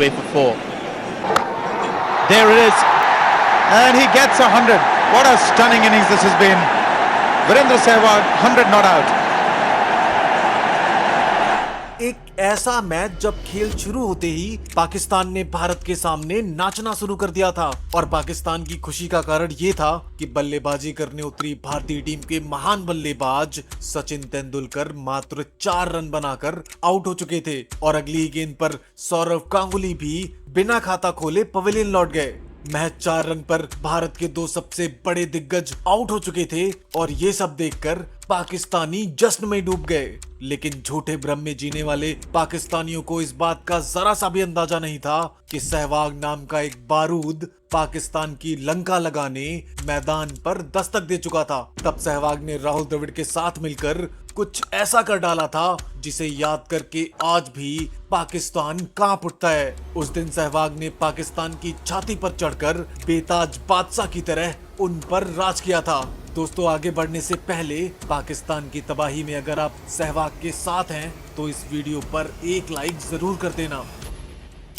Way for 4. There it is. And he gets 100. What a stunning innings this has been. Virendra Sehwag, 100 not out. एक ऐसा match जब खेल शुरू होते ही पाकिस्तान ने भारत के सामने नाचना शुरू कर दिया था और पाकिस्तान की खुशी का कारण ये था कि बल्लेबाजी करने उतरी भारतीय टीम के महान बल्लेबाज सचिन तेंदुलकर मात्र 4 रन बनाकर आउट हो चुके थे और अगली गेंद पर सौरव गांगुली भी बिना खाता खोले पवेलियन लौट गए। महज 4 रन पर भारत के 2 सबसे बड़े दिग्गज आउट हो चुके थे और ये सब देखकर पाकिस्तानी जश्न में डूब गए। लेकिन झूठे भ्रम में जीने वाले पाकिस्तानियों को इस बात का जरा सा भी अंदाजा नहीं था कि सहवाग नाम का एक बारूद पाकिस्तान की लंका लगाने मैदान पर दस्तक दे चुका था। तब सहवाग ने राहुल द्रविड़ के साथ मिलकर कुछ ऐसा कर डाला था जिसे याद करके आज भी पाकिस्तान कांप उठता है। उस दिन सहवाग ने पाकिस्तान की छाती पर चढ़कर बेताज बादशाह की तरह उन पर राज किया था। दोस्तों, आगे बढ़ने से पहले पाकिस्तान की तबाही में अगर आप सहवाग के साथ हैं तो इस वीडियो पर एक लाइक जरूर कर देना।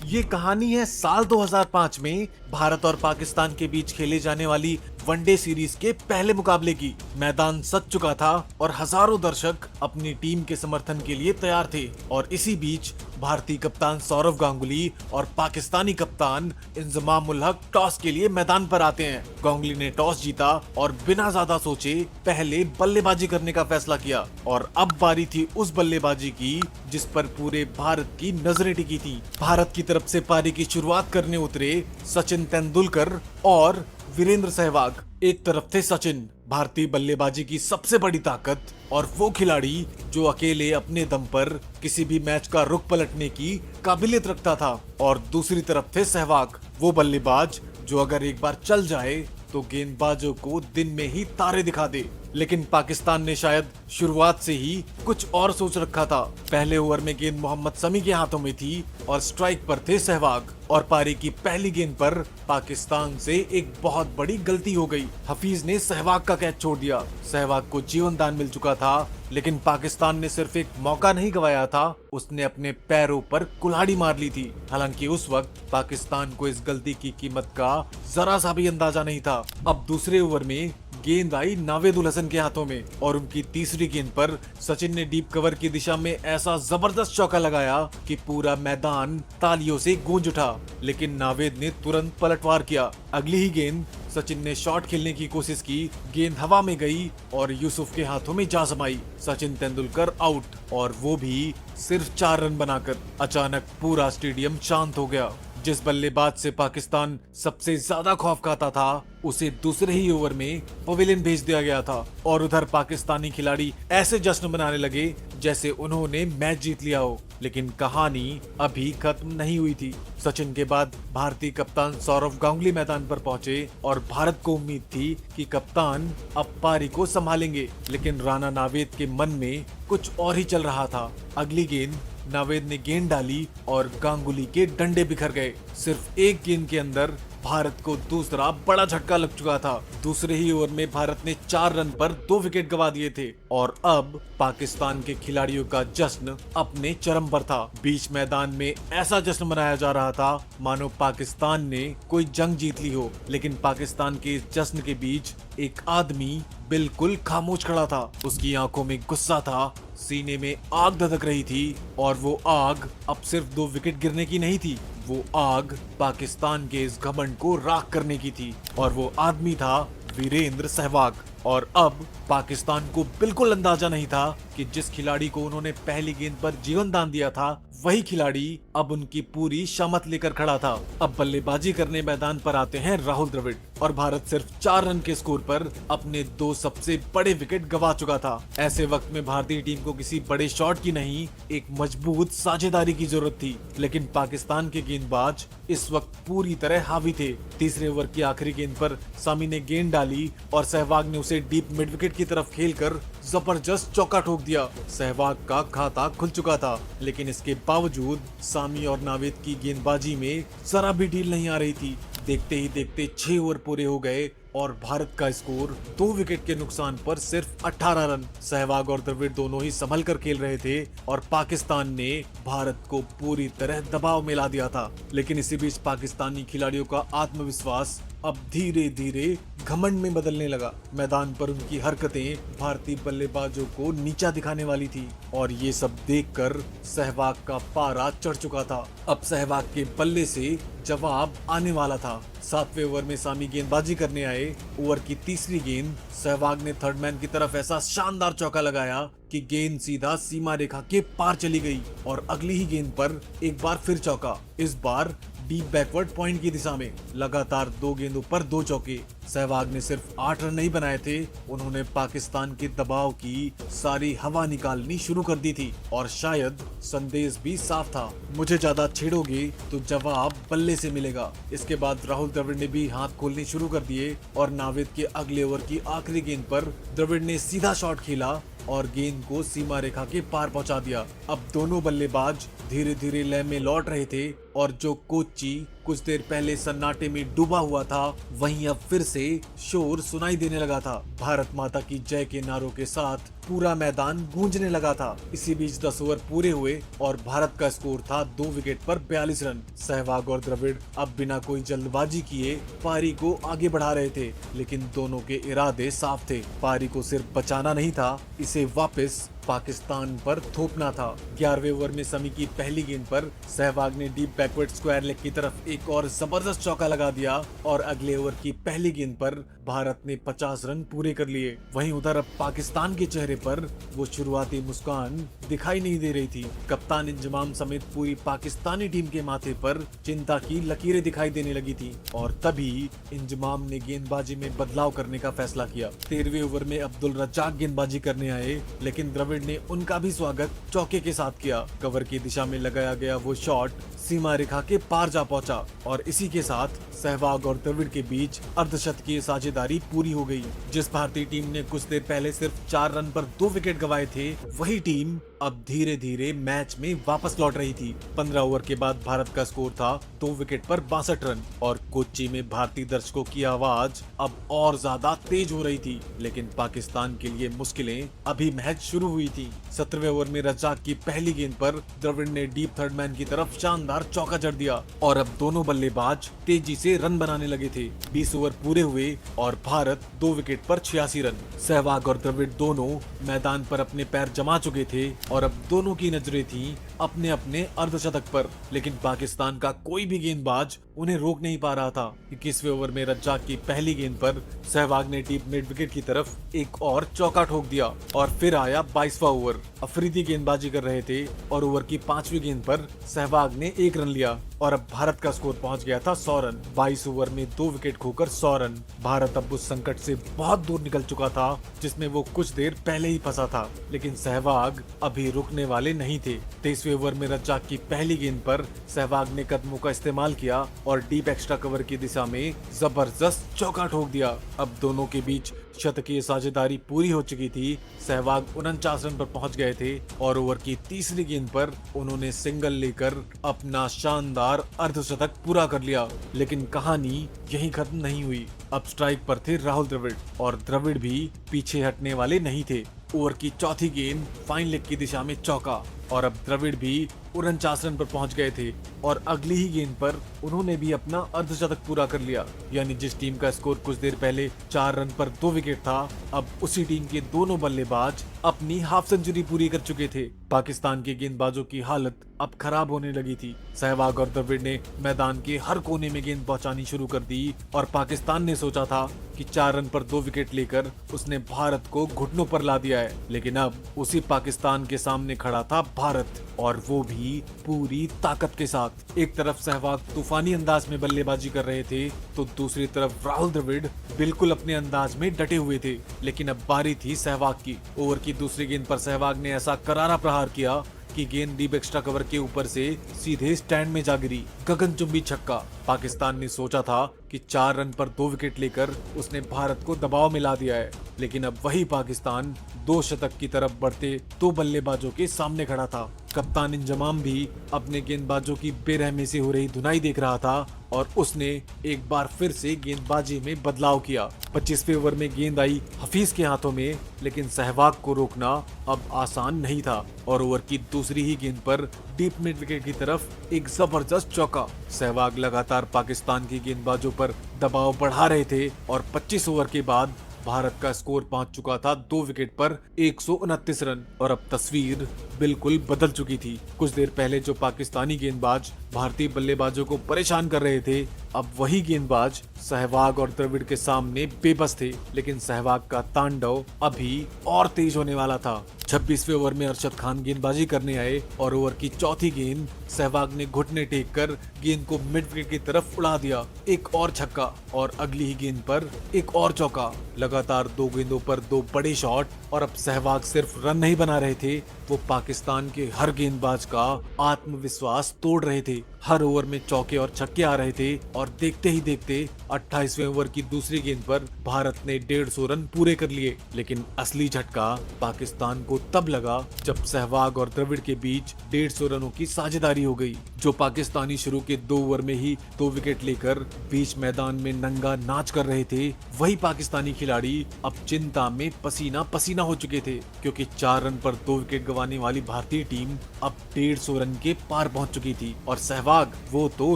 ये कहानी है साल 2005 में भारत और पाकिस्तान के बीच खेले जाने वाली वनडे सीरीज के पहले मुकाबले की। मैदान सज चुका था और हजारों दर्शक अपनी टीम के समर्थन के लिए तैयार थे और इसी बीच भारतीय कप्तान सौरव गांगुली और पाकिस्तानी कप्तान इंजमाम उल हक टॉस के लिए मैदान पर आते हैं। गांगुली ने टॉस जीता और बिना ज्यादा सोचे पहले बल्लेबाजी करने का फैसला किया और अब बारी थी उस बल्लेबाजी की जिस पर पूरे भारत की नजरें टिकी थी। भारत की तरफ से पारी की शुरुआत करने उतरे सचिन तेंदुलकर और वीरेंद्र सहवाग। एक तरफ थे सचिन, भारतीय बल्लेबाजी की सबसे बड़ी ताकत और वो खिलाड़ी जो अकेले अपने दम पर किसी भी मैच का रुख पलटने की काबिलियत रखता था, और दूसरी तरफ थे सहवाग, वो बल्लेबाज जो अगर एक बार चल जाए तो गेंदबाजों को दिन में ही तारे दिखा दे। लेकिन पाकिस्तान ने शायद शुरुआत से ही कुछ और सोच रखा था। पहले ओवर में गेंद मोहम्मद शमी के हाथों में थी और स्ट्राइक पर थे सहवाग, और पारी की पहली गेंद पर पाकिस्तान से एक बहुत बड़ी गलती हो गई। हफीज ने सहवाग का कैच छोड़ दिया। सहवाग को जीवन दान मिल चुका था, लेकिन पाकिस्तान ने सिर्फ एक मौका नहीं गंवाया था, उसने अपने पैरों पर कुल्हाड़ी मार ली थी। हालांकि उस वक्त पाकिस्तान को इस गलती की कीमत का जरा सा भी अंदाजा नहीं था। अब दूसरे ओवर में गेंद आई नावेद उल हसन के हाथों में और उनकी तीसरी गेंद पर सचिन ने डीप कवर की दिशा में ऐसा जबरदस्त चौका लगाया कि पूरा मैदान तालियों से गूंज उठा। लेकिन नावेद ने तुरंत पलटवार किया। अगली ही गेंद सचिन ने शॉट खेलने की कोशिश की, गेंद हवा में गई और यूसुफ के हाथों में जा समाई। सचिन तेंदुलकर आउट, और वो भी सिर्फ 4 रन बनाकर। अचानक पूरा स्टेडियम शांत हो गया। जिस बल्लेबाज से पाकिस्तान सबसे ज्यादा खौफ खाता था उसे दूसरे ही ओवर में पवेलियन भेज दिया गया था, और उधर पाकिस्तानी खिलाड़ी ऐसे जश्न मनाने लगे जैसे उन्होंने मैच जीत लिया हो। लेकिन कहानी अभी खत्म नहीं हुई थी। सचिन के बाद भारतीय कप्तान सौरव गांगुली मैदान पर पहुंचे और भारत को उम्मीद थी कि कप्तान अब पारी को संभालेंगे, लेकिन राणा नावेद के मन में कुछ और ही चल रहा था। अगली गेंद नावेद ने गेंद डाली और गांगुली के डंडे बिखर गए। सिर्फ एक गेंद के अंदर भारत को दूसरा बड़ा झटका लग चुका था। दूसरे ही ओवर में भारत ने 4 रन पर 2 विकेट गंवा दिए थे और अब पाकिस्तान के खिलाड़ियों का जश्न अपने चरम पर था। बीच मैदान में ऐसा जश्न मनाया जा रहा था मानो पाकिस्तान ने कोई जंग जीत ली हो। लेकिन पाकिस्तान के इस जश्न के बीच एक आदमी बिल्कुल खामोश खड़ा था। उसकी आंखों में गुस्सा था, सीने में आग धधक रही थी, और वो आग अब सिर्फ 2 विकेट गिरने की नहीं थी, वो आग पाकिस्तान के इस घमंड को राख करने की थी। और वो आदमी था वीरेंद्र सहवाग। और अब पाकिस्तान को बिल्कुल अंदाजा नहीं था कि जिस खिलाड़ी को उन्होंने पहली गेंद पर जीवन दान दिया था वही खिलाड़ी अब उनकी पूरी शामत लेकर खड़ा था। अब बल्लेबाजी करने मैदान पर आते हैं राहुल द्रविड़, और भारत सिर्फ 4 रन के स्कोर पर अपने 2 सबसे बड़े विकेट गंवा चुका था। ऐसे वक्त में भारतीय टीम को किसी बड़े शॉट की नहीं, एक मजबूत साझेदारी की जरूरत थी। लेकिन पाकिस्तान के गेंदबाज इस वक्त पूरी तरह हावी थे। तीसरे ओवर की आखिरी गेंद पर सामी ने गेंद डाली और सहवाग ने उसे डीप मिड विकेट की तरफ खेलकर जबरदस्त चौका ठोक दिया। सहवाग का खाता खुल चुका था, लेकिन इसके बावजूद सामी और नावेद की गेंदबाजी में जरा भी ढील नहीं आ रही थी। देखते ही देखते 6 ओवर पूरे हो गए और भारत का स्कोर 2 विकेट के नुकसान पर सिर्फ 18 रन। सहवाग और द्रविड़ दोनों ही संभल कर खेल रहे थे और पाकिस्तान ने भारत को पूरी तरह दबाव में ला दिया था। लेकिन इसी बीच पाकिस्तानी खिलाड़ियों का आत्मविश्वास अब धीरे धीरे घमंड में बदलने लगा। मैदान पर उनकी हरकतें भारतीय बल्लेबाजों को नीचा दिखाने वाली थी और ये सब देखकर सहवाग का पारा चढ़ चुका था। अब सहवाग के बल्ले से जवाब आने वाला था। 7वें ओवर में सामी गेंदबाजी करने आए। ओवर की तीसरी गेंद सहवाग ने थर्ड मैन की तरफ ऐसा शानदार चौका लगाया कि गेंद सीधा सीमा रेखा के पार चली गई और अगली ही गेंद पर एक बार फिर चौका, इस बार डीप बैकवर्ड पॉइंट की दिशा में। लगातार 2 गेंदों पर 2 चौके। सहवाग ने सिर्फ 8 रन नहीं बनाए थे, उन्होंने पाकिस्तान के दबाव की सारी हवा निकालनी शुरू कर दी थी और शायद संदेश भी साफ था, मुझे ज्यादा छेड़ोगे तो जवाब बल्ले से मिलेगा। इसके बाद राहुल द्रविड़ ने भी हाथ खोलने शुरू कर दिए और नावेद के अगले ओवर की आखिरी गेंद पर द्रविड़ ने सीधा शॉट खेला और गेंद को सीमा रेखा के पार पहुंचा दिया। अब दोनों बल्लेबाज धीरे धीरे लय में लौट रहे थे और जो कोच्चि कुछ देर पहले सन्नाटे में डूबा हुआ था, वहीं अब फिर से शोर सुनाई देने लगा था। भारत माता की जय के नारों के साथ पूरा मैदान गूंजने लगा था। इसी बीच 10 ओवर पूरे हुए और भारत का स्कोर था 2 विकेट पर 42 रन। सहवाग और द्रविड़ अब बिना कोई जल्दबाजी किए पारी को आगे बढ़ा रहे थे, लेकिन दोनों के इरादे साफ थे। पारी को सिर्फ बचाना नहीं था, इसे वापस पाकिस्तान पर थोपना था। 11वें ओवर में समी की पहली गेंद पर सहवाग ने डीप बैकवर्ड स्क्वायर लेग की तरफ एक और जबरदस्त चौका लगा दिया और अगले ओवर की पहली गेंद पर भारत ने 50 रन पूरे कर लिए। वहीं उधर अब पाकिस्तान के चेहरे पर वो शुरुआती मुस्कान दिखाई नहीं दे रही थी। कप्तान इंजमाम समेत पूरी पाकिस्तानी टीम के माथे पर चिंता की लकीरें दिखाई देने लगी थी और तभी इंजमाम ने गेंदबाजी में बदलाव करने का फैसला किया। 13वें ओवर में अब्दुल रज्जाक गेंदबाजी करने आए, लेकिन द्रविड़ ने उनका भी स्वागत चौके के साथ किया। कवर की दिशा में लगाया गया वो शॉट सीमा रेखा के पार जा पहुंचा और इसी के साथ सहवाग और द्रविड़ के बीच अर्धशतकीय साझेदारी पूरी हो गई। जिस भारतीय टीम ने कुछ देर पहले सिर्फ 4 रन पर 2 विकेट गंवाए थे, वही टीम अब धीरे धीरे मैच में वापस लौट रही थी। 15 ओवर के बाद भारत का स्कोर था 2 विकेट पर 62 रन और कोच्चि में भारतीय दर्शकों की आवाज अब और ज्यादा तेज हो रही थी। लेकिन पाकिस्तान के लिए मुश्किलें अभी मैच शुरू हुई थी। 17वें ओवर में रज्जाक की पहली गेंद पर द्रविड़ ने डीप थर्ड मैन की तरफ शानदार चौका जड़ दिया और अब दोनों बल्लेबाज तेजी से रन बनाने लगे थे। 20 ओवर पूरे हुए और भारत 2 विकेट पर 86 रन। सहवाग और द्रविड़ दोनों मैदान पर अपने पैर जमा चुके थे और अब दोनों की नजरें थीं अपने अपने अर्धशतक पर, लेकिन पाकिस्तान का कोई भी गेंदबाज उन्हें रोक नहीं पा रहा था। 21वें ओवर में रज्जाक की पहली गेंद पर सहवाग ने डीप मिड विकेट की तरफ एक और चौका ठोक दिया और फिर आया 22वां ओवर। अफरीदी गेंदबाजी कर रहे थे और ओवर की 5वीं गेंद पर सहवाग ने 1 रन लिया और अब भारत का स्कोर पहुंच गया था 100 रन। 22 ओवर में 2 विकेट खोकर 100 रन। भारत अब उस संकट से बहुत दूर निकल चुका था जिसमें वो कुछ देर पहले ही फंसा था, लेकिन सहवाग अभी रुकने वाले नहीं थे। 23वें ओवर में रज्जाक की पहली गेंद पर सहवाग ने कदमों का इस्तेमाल किया और डीप एक्स्ट्रा कवर की दिशा में जबरदस्त चौका ठोक दिया। अब दोनों के बीच शतकीय साझेदारी पूरी हो चुकी थी। सहवाग 49 रन पर पहुंच गए थे और ओवर की तीसरी गेंद पर उन्होंने सिंगल लेकर अपना शानदार अर्धशतक पूरा कर लिया। लेकिन कहानी यहीं खत्म नहीं हुई। अब स्ट्राइक पर थे राहुल द्रविड़ और द्रविड़ भी पीछे हटने वाले नहीं थे। ओवर की चौथी गेंद फाइन लेग की दिशा में चौका और अब द्रविड़ भी 49 रन पर पहुंच गए थे और अगली ही गेंद पर उन्होंने भी अपना अर्धशतक पूरा कर लिया। यानी जिस टीम का स्कोर कुछ देर पहले 4 रन पर 2 विकेट था, अब उसी टीम के दोनों बल्लेबाज अपनी हाफ सेंचुरी पूरी कर चुके थे। पाकिस्तान के गेंदबाजों की हालत अब खराब होने लगी थी। सहवाग और द्रविड़ ने मैदान के हर कोने में गेंद पहुंचानी शुरू कर दी और पाकिस्तान ने सोचा था कि 4 रन पर 2 विकेट लेकर उसने भारत को घुटनों पर ला दिया है, लेकिन अब उसी पाकिस्तान के सामने खड़ा था भारत और वो भी पूरी ताकत के साथ। एक तरफ सहवाग तूफानी अंदाज में बल्लेबाजी कर रहे थे तो दूसरी तरफ राहुल द्रविड़ बिल्कुल अपने अंदाज में डटे हुए थे। लेकिन अब बारी थी सहवाग की। ओवर की दूसरी गेंद पर सहवाग ने ऐसा करारा प्रहार किया कि गेंद डीप एक्स्ट्रा कवर के ऊपर से सीधे स्टैंड में जा गिरी। गगनचुंबी छक्का। पाकिस्तान ने सोचा था कि 4 रन पर 2 विकेट लेकर उसने भारत को दबाव में ला दिया है, लेकिन अब वही पाकिस्तान 2 शतक की तरफ बढ़ते 2 बल्लेबाजों के सामने खड़ा था। कप्तान इंजमाम भी अपने गेंदबाजों की बेरहमी से हो रही धुनाई देख रहा था और उसने एक बार फिर से गेंदबाजी में बदलाव किया। 25वें ओवर में गेंद आई हफीज के हाथों में, लेकिन सहवाग को रोकना अब आसान नहीं था और ओवर की दूसरी ही गेंद पर डीप मिड विकेट की तरफ एक जबरदस्त चौका। सहवाग लगातार पाकिस्तान की गेंदबाजों पर दबाव बढ़ा रहे थे और 25 ओवर के बाद भारत का स्कोर पहुंच चुका था 2 विकेट पर 129 रन और अब तस्वीर बिल्कुल बदल चुकी थी। कुछ देर पहले जो पाकिस्तानी गेंदबाज भारतीय बल्लेबाजों को परेशान कर रहे थे, अब वही गेंदबाज सहवाग और द्रविड़ के सामने बेबस थे, लेकिन सहवाग का तांडव अभी और तेज होने वाला था। 26वें ओवर में अरशद खान गेंदबाजी करने आए और ओवर की चौथी गेंद सहवाग ने घुटने टेक कर गेंद को मिड विकेट की तरफ उड़ा दिया। एक और छक्का और अगली ही गेंद पर एक और चौका। लगातार 2 गेंदों पर 2 बड़े शॉट और अब सहवाग सिर्फ रन नहीं बना रहे थे, वो पाकिस्तान के हर गेंदबाज का आत्मविश्वास तोड़ रहे थे। हर ओवर में चौके और छक्के आ रहे थे और देखते ही देखते 28वें ओवर की दूसरी गेंद पर भारत ने 150 रन पूरे कर लिए। लेकिन असली झटका पाकिस्तान को तब लगा जब सहवाग और द्रविड़ के बीच 150 रनों की साझेदारी हो गई। जो पाकिस्तानी शुरू के 2 ओवर में ही 2 विकेट लेकर बीच मैदान में नंगा नाच कर रहे थे, वही पाकिस्तानी खिलाड़ी अब चिंता में पसीना पसीना हो चुके थे, क्योंकि 4 रन पर 2 विकेट गंवाने वाली भारतीय टीम अब 150 रन के पार पहुंच चुकी थी और सहवाग वो तो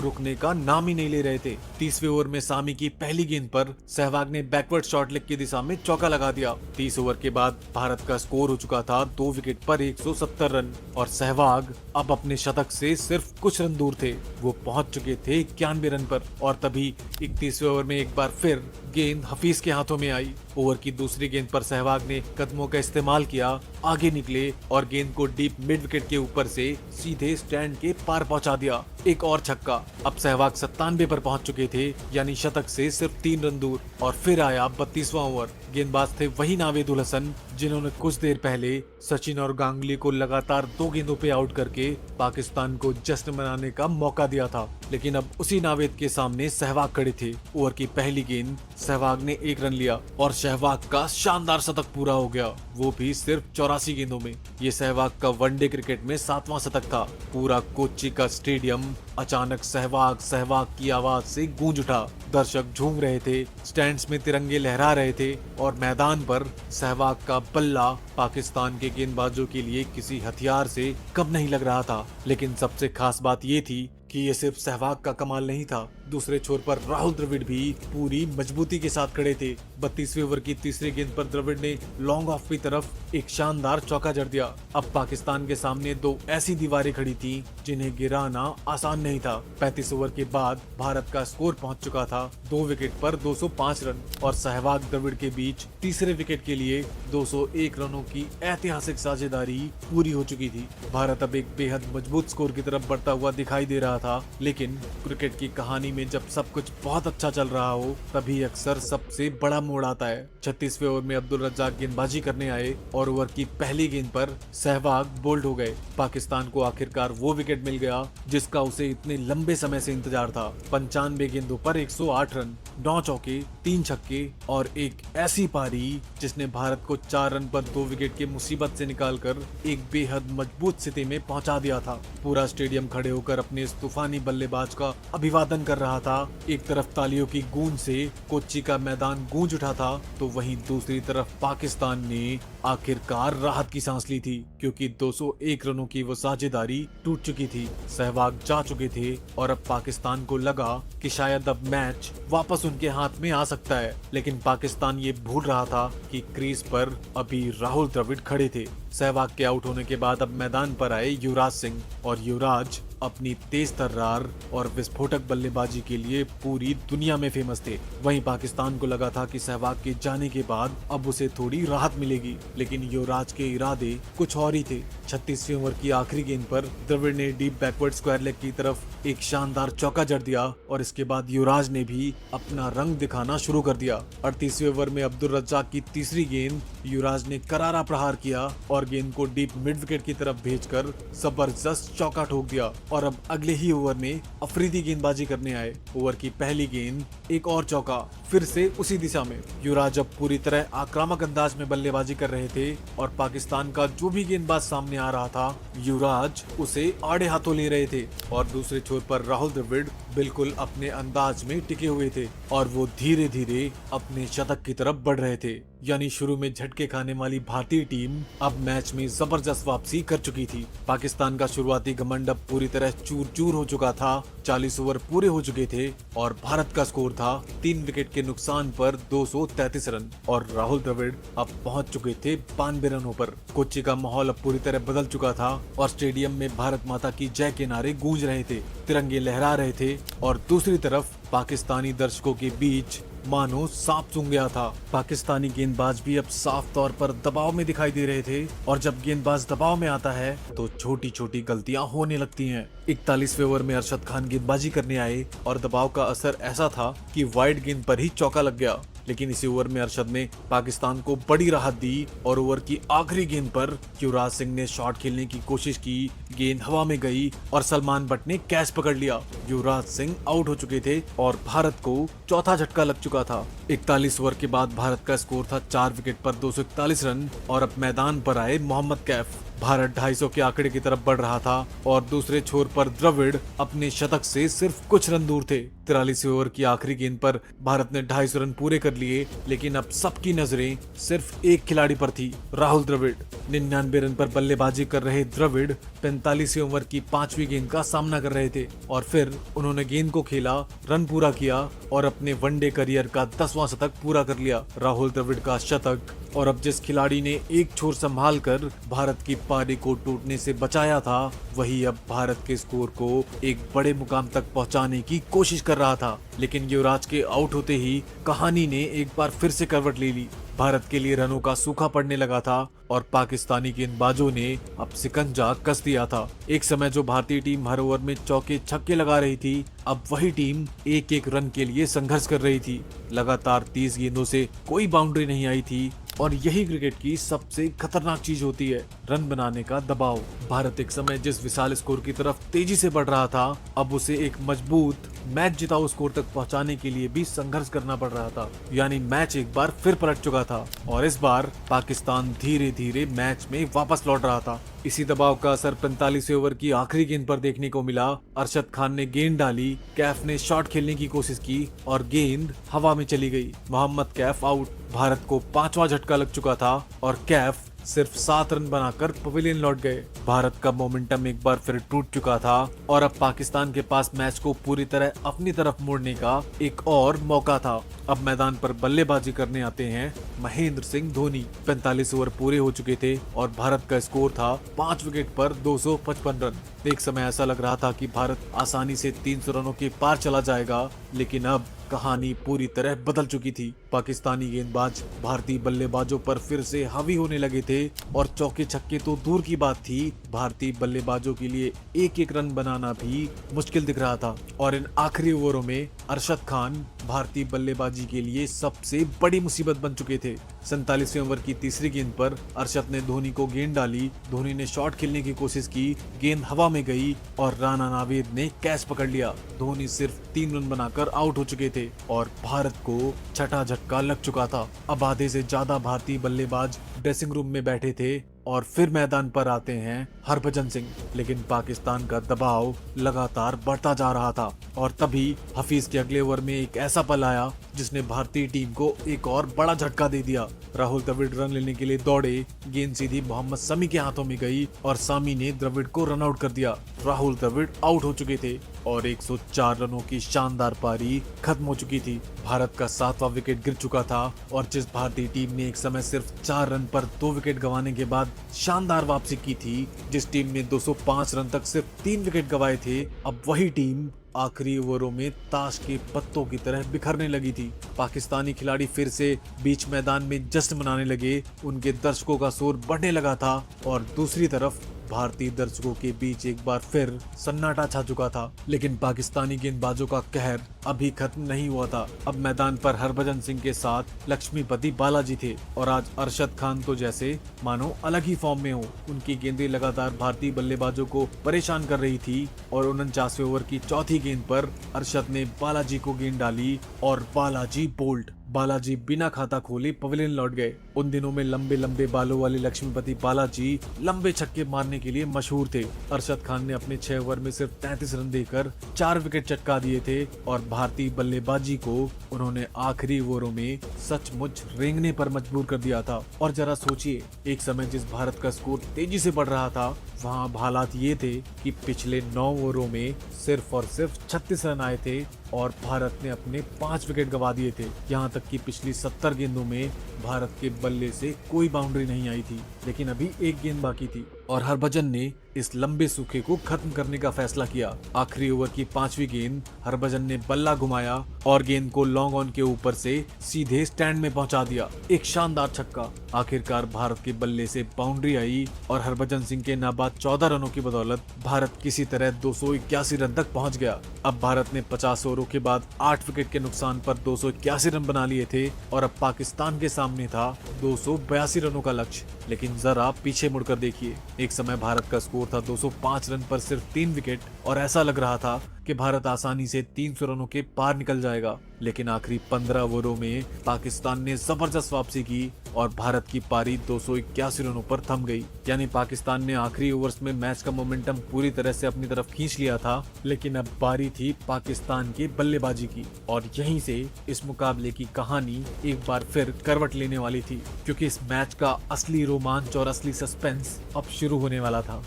रुकने का नाम ही नहीं ले रहे थे। 30वें ओवर में सामी की पहली गेंद पर सहवाग ने बैकवर्ड शॉट लेग की दिशा में चौका लगा दिया। 30 ओवर के बाद भारत का स्कोर हो चुका था 2 विकेट पर 170 रन और सहवाग अब अपने शतक से सिर्फ कुछ रन दूर थे। वो पहुंच चुके थे 91 रन पर और तभी 31वें ओवर में एक बार फिर गेंद हफीज के हाथों में आई। ओवर की दूसरी गेंद पर सहवाग ने कदमों का इस्तेमाल किया, आगे निकले और गेंद को डीप मिड विकेट के ऊपर से सीधे स्टैंड के पार पहुंचा दिया। एक और छक्का। अब सहवाग 97 पर पहुंच चुके थे, यानी शतक से सिर्फ 3 रन दूर। और फिर आया 32वां ओवर। गेंदबाज थे वही नावेदुल हसन जिन्होंने कुछ देर पहले सचिन और गांगुली को लगातार 2 गेंदों पे आउट करके पाकिस्तान को जश्न मनाने का मौका दिया था। लेकिन अब उसी नावेद के सामने सहवाग खड़े थे। ओवर की पहली गेंद सहवाग ने 1 रन लिया और सहवाग का शानदार शतक पूरा हो गया, वो भी सिर्फ 84 गेंदों में। ये सहवाग का वनडे क्रिकेट में 7वां शतक था। पूरा कोच्चि का स्टेडियम अचानक सहवाग सहवाग की आवाज से गूंज उठा। दर्शक झूम रहे थे, स्टैंड्स में तिरंगे लहरा रहे थे और मैदान पर सहवाग का बल्ला पाकिस्तान के गेंदबाजों के लिए किसी हथियार से कम नहीं लग रहा था। लेकिन सबसे खास बात ये थी कि ये सिर्फ सहवाग का कमाल नहीं था, दूसरे छोर पर राहुल द्रविड़ भी पूरी मजबूती के साथ खड़े थे। 32वें ओवर की तीसरी गेंद पर द्रविड़ ने लॉन्ग ऑफ की तरफ एक शानदार चौका जड़ दिया। अब पाकिस्तान के सामने 2 ऐसी दीवारें खड़ी थी जिन्हें गिराना आसान नहीं था। 35 ओवर के बाद भारत का स्कोर पहुंच चुका था 2 विकेट पर 205 रन और सहवाग द्रविड़ के बीच तीसरे विकेट के लिए 201 रनों की ऐतिहासिक साझेदारी पूरी हो चुकी थी। भारत अब एक बेहद मजबूत स्कोर की तरफ बढ़ता हुआ दिखाई दे रहा था। लेकिन क्रिकेट की कहानी में जब सब कुछ बहुत अच्छा चल रहा हो, तभी अक्सर सबसे बड़ा मोड़ आता है। 36वें ओवर में अब्दुल रज्जाक गेंदबाजी करने आए और ओवर की पहली गेंद पर सहवाग बोल्ड हो गए। पाकिस्तान को आखिरकार वो विकेट मिल गया जिसका उसे इतने लंबे समय से इंतजार था। 95 गेंदों पर 108 रन, 9 चौके, 3 छक्के और एक ऐसी पारी जिसने भारत को 4 रन पर 2 विकेट की मुसीबत से निकालकर एक बेहद मजबूत स्थिति में पहुंचा दिया था। पूरा स्टेडियम खड़े होकर अपने इस तूफानी बल्लेबाज का अभिवादन कर रहा था। एक तरफ तालियों की गूंज से कोच्चि का मैदान गूंज उठा था, तो वहीं दूसरी तरफ पाकिस्तान ने आखिरकार राहत की सांस ली थी, क्योंकि 201 रनों की वो साझेदारी टूट चुकी थी। सहवाग जा चुके थे और अब पाकिस्तान को लगा कि शायद अब मैच वापस उनके हाथ में आ सकता है। लेकिन पाकिस्तान ये भूल रहा था कि क्रीज पर अभी राहुल द्रविड़ खड़े थे। सहवाग के आउट होने के बाद अब मैदान पर आए युवराज सिंह और युवराज अपनी तेज तर्रार और विस्फोटक बल्लेबाजी के लिए पूरी दुनिया में फेमस थे। वहीं पाकिस्तान को लगा था कि सहवाग के जाने के बाद अब उसे थोड़ी राहत मिलेगी, लेकिन युवराज के इरादे कुछ और ही थे। 36वें ओवर की आखिरी गेंद पर द्रविड़ ने डीप बैकवर्ड स्क्वायर लेग की तरफ एक शानदार चौका जड़ दिया और इसके बाद युवराज ने भी अपना रंग दिखाना शुरू कर दिया। 38वें ओवर में अब्दुल रज्जाक की तीसरी गेंद युवराज ने करारा प्रहार किया और गेंद को डीप मिड विकेट की तरफ भेजकर जबरदस्त चौका ठोक दिया और अब अगले ही ओवर में अफरीदी गेंदबाजी करने आए। ओवर की पहली गेंद, एक और चौका, फिर से उसी दिशा में। युवराज अब पूरी तरह आक्रामक अंदाज में बल्लेबाजी कर रहे थे और पाकिस्तान का जो भी गेंदबाज सामने आ रहा था, युवराज उसे आड़े हाथों ले रहे थे। और दूसरे छोर पर राहुल द्रविड़ बिल्कुल अपने अंदाज में टिके हुए थे और वो धीरे धीरे अपने शतक की तरफ बढ़ रहे थे। यानी शुरू में झटके खाने वाली भारतीय टीम अब मैच में जबरदस्त वापसी कर चुकी थी। पाकिस्तान का शुरुआती घमंड अब पूरी तरह चूर चूर हो चुका था। 40 ओवर पूरे हो चुके थे और भारत का स्कोर था 3 विकेट के नुकसान पर 233 रन और राहुल द्रविड़ अब पहुंच चुके थे 92 रनों पर। कोच्चि का माहौल अब पूरी तरह बदल चुका था और स्टेडियम में भारत माता की जय के नारे गूंज रहे थे, तिरंगे लहरा रहे थे और दूसरी तरफ पाकिस्तानी दर्शकों के बीच मानो सांप सूंघ गया था। पाकिस्तानी गेंदबाज भी अब साफ तौर पर दबाव में दिखाई दे रहे थे और जब गेंदबाज दबाव में आता है तो छोटी छोटी गलतियां होने लगती हैं। 41वें ओवर में अरशद खान गेंदबाजी करने आए और दबाव का असर ऐसा था कि वाइड गेंद पर ही चौका लग गया। लेकिन इसी ओवर में अरशद ने पाकिस्तान को बड़ी राहत दी और ओवर की आखिरी गेंद पर युवराज सिंह ने शॉट खेलने की कोशिश की। गेंद हवा में गई और सलमान बट ने कैच पकड़ लिया। युवराज सिंह आउट हो चुके थे और भारत को चौथा झटका लग चुका था। 41 ओवर के बाद भारत का स्कोर था 4 विकेट पर 241 रन और अब मैदान पर आए मोहम्मद कैफ। भारत 250 के आंकड़े की तरफ बढ़ रहा था और दूसरे छोर पर द्रविड़ अपने शतक से सिर्फ कुछ रन दूर थे। 43 ओवर की आखिरी गेंद पर भारत ने 250 रन पूरे कर लिए, लेकिन अब सबकी नजरें सिर्फ एक खिलाड़ी पर थी, राहुल द्रविड़। 99 रन पर बल्लेबाजी कर रहे द्रविड़ 45 ओवर की 5वीं गेंद का सामना कर रहे थे और फिर उन्होंने गेंद को खेला, रन पूरा किया और अपने वनडे करियर का 10वां शतक पूरा कर लिया। राहुल द्रविड़ का शतक। और अब जिस खिलाड़ी ने एक छोर संभाल कर भारत की पारी को टूटने से बचाया था, वही अब भारत के स्कोर को एक बड़े मुकाम तक पहुंचाने की कोशिश कर रहा था। लेकिन युवराज के आउट होते ही कहानी ने एक बार फिर से करवट ले ली। भारत के लिए रनों का सूखा पड़ने लगा था और पाकिस्तानी गेंदबाजों ने अब सिकंजा कस दिया था। एक समय जो भारतीय टीम हर ओवर में चौके छक्के लगा रही थी, अब वही टीम एक एक रन के लिए संघर्ष कर रही थी। लगातार 30 गेंदों से कोई बाउंड्री नहीं आई थी और यही क्रिकेट की सबसे खतरनाक चीज होती है, रन बनाने का दबाव। भारत एक समय जिस विशाल स्कोर की तरफ तेजी से बढ़ रहा था, अब उसे एक मजबूत मैच जिताऊ स्कोर तक पहुंचाने के लिए भी संघर्ष करना पड़ रहा था। यानी मैच एक बार फिर पलट चुका था और इस बार पाकिस्तान धीरे धीरे मैच में वापस लौट रहा था। इसी दबाव का असर 45वें ओवर की आखिरी गेंद पर देखने को मिला। अरशद खान ने गेंद डाली, कैफ ने शॉट खेलने की कोशिश की और गेंद हवा में चली गई। मोहम्मद कैफ आउट। भारत को 5वां झटका लग चुका था और कैफ सिर्फ 7 रन बनाकर पवेलियन लौट गए। भारत का मोमेंटम एक बार फिर टूट चुका था और अब पाकिस्तान के पास मैच को पूरी तरह अपनी तरफ मोड़ने का एक और मौका था। अब मैदान पर बल्लेबाजी करने आते हैं महेंद्र सिंह धोनी। 45 ओवर पूरे हो चुके थे और भारत का स्कोर था 5 विकेट पर 255 रन। एक समय ऐसा लग रहा था कि भारत आसानी से 300 रनों के पार चला जाएगा, लेकिन अब कहानी पूरी तरह बदल चुकी थी। पाकिस्तानी गेंदबाज भारतीय बल्लेबाजों पर फिर से हावी होने लगे थे और चौके छक्के तो दूर की बात थी, भारतीय बल्लेबाजों के लिए एक एक रन बनाना भी मुश्किल दिख रहा था। और इन आखिरी ओवरों में अरशद खान भारतीय बल्लेबाजी के लिए सबसे बड़ी मुसीबत बन चुके थे। 47वें ओवर की तीसरी गेंद पर अरशद ने धोनी को गेंद डाली। धोनी ने शॉट खेलने की कोशिश की, गेंद हवा में गई और राणा नावेद ने कैच पकड़ लिया। धोनी सिर्फ 3 रन बनाकर आउट हो चुके थे और भारत को छठा झटका लग चुका था। अब आधे से ज्यादा भारतीय बल्लेबाज ड्रेसिंग रूम में बैठे थे और फिर मैदान पर आते हैं हरभजन सिंह। लेकिन पाकिस्तान का दबाव लगातार बढ़ता जा रहा था और तभी हफीज के अगले ओवर में एक ऐसा पल आया जिसने भारतीय टीम को एक और बड़ा झटका दे दिया। राहुल द्रविड़ रन लेने के लिए दौड़े, गेंद सीधी मोहम्मद शमी के हाथों में गई और शमी ने द्रविड़ को रन आउट कर दिया। राहुल द्रविड़ आउट हो चुके थे और 104 रनों की शानदार पारी खत्म हो चुकी थी। भारत का 7वां विकेट गिर चुका था और जिस भारतीय टीम ने एक समय सिर्फ 4 रन पर 2 विकेट गंवाने के बाद शानदार वापसी की थी, जिस टीम ने 205 रन तक सिर्फ 3 विकेट गंवाए थे, अब वही टीम आखिरी ओवरों में ताश के पत्तों की तरह बिखरने लगी थी। पाकिस्तानी खिलाड़ी फिर से बीच मैदान में जश्न मनाने लगे, उनके दर्शकों का शोर बढ़ने लगा था और दूसरी तरफ भारतीय दर्शकों के बीच एक बार फिर सन्नाटा छा चुका था। लेकिन पाकिस्तानी गेंदबाजों का कहर अभी खत्म नहीं हुआ था। अब मैदान पर हरभजन सिंह के साथ लक्ष्मीपति बालाजी थे और आज अरशद खान तो जैसे मानो अलग ही फॉर्म में हो। उनकी गेंदें लगातार भारतीय बल्लेबाजों को परेशान कर रही थी और 49वें ओवर की चौथी गेंद पर अरशद ने बालाजी को गेंद डाली और बालाजी बोल्ड। बालाजी बिना खाता खोले पवेलियन लौट गए। उन दिनों में लंबे लंबे बालों वाले लक्ष्मीपति बालाजी लंबे छक्के मारने के लिए मशहूर थे। अरशद खान ने अपने 6 ओवर में सिर्फ 33 रन देकर 4 विकेट चटका दिए थे और भारतीय बल्लेबाजी को उन्होंने आखिरी ओवरों में सचमुच रेंगने पर मजबूर कर दिया था। और जरा सोचिए, एक समय जिस भारत का स्कोर तेजी से बढ़ रहा था, वहाँ हालात ये थे कि पिछले 9 ओवरों में सिर्फ और सिर्फ 36 रन आए थे और भारत ने अपने 5 विकेट गंवा दिए थे। यहाँ तक कि पिछली 70 गेंदों में भारत के बल्ले से कोई बाउंड्री नहीं आई थी। लेकिन अभी एक गेंद बाकी थी और हरभजन ने इस लंबे सूखे को खत्म करने का फैसला किया। आखिरी ओवर की 5वीं गेंद हरभजन ने बल्ला घुमाया और गेंद को लॉन्ग ऑन के ऊपर से सीधे स्टैंड में पहुंचा दिया। एक शानदार छक्का। आखिरकार भारत के बल्ले से बाउंड्री आई और हरभजन सिंह के नाबाद 14 रनों की बदौलत भारत किसी तरह 281 रन तक पहुंच गया। अब भारत ने 50 ओवरों के बाद 8 विकेट के नुकसान पर 281 रन बना लिए थे और अब पाकिस्तान के सामने था 282 रनों का लक्ष्य। लेकिन जरा पीछे मुड़कर देखिए, एक समय भारत का स्कोर था 205 रन पर सिर्फ 3 विकेट और ऐसा लग रहा था कि भारत आसानी से 300 रनों के पार निकल जाएगा। लेकिन आखिरी 15 ओवरों में पाकिस्तान ने जबरदस्त वापसी की और भारत की पारी 281 रनों पर थम गई। यानी पाकिस्तान ने आखिरी ओवर्स में मैच का मोमेंटम पूरी तरह से अपनी तरफ खींच लिया था। लेकिन अब बारी थी पाकिस्तान के बल्लेबाजी की और यहीं से इस मुकाबले की कहानी एक बार फिर करवट लेने वाली थी, क्योंकि इस मैच का असली रोमांच और असली सस्पेंस अब शुरू होने वाला था।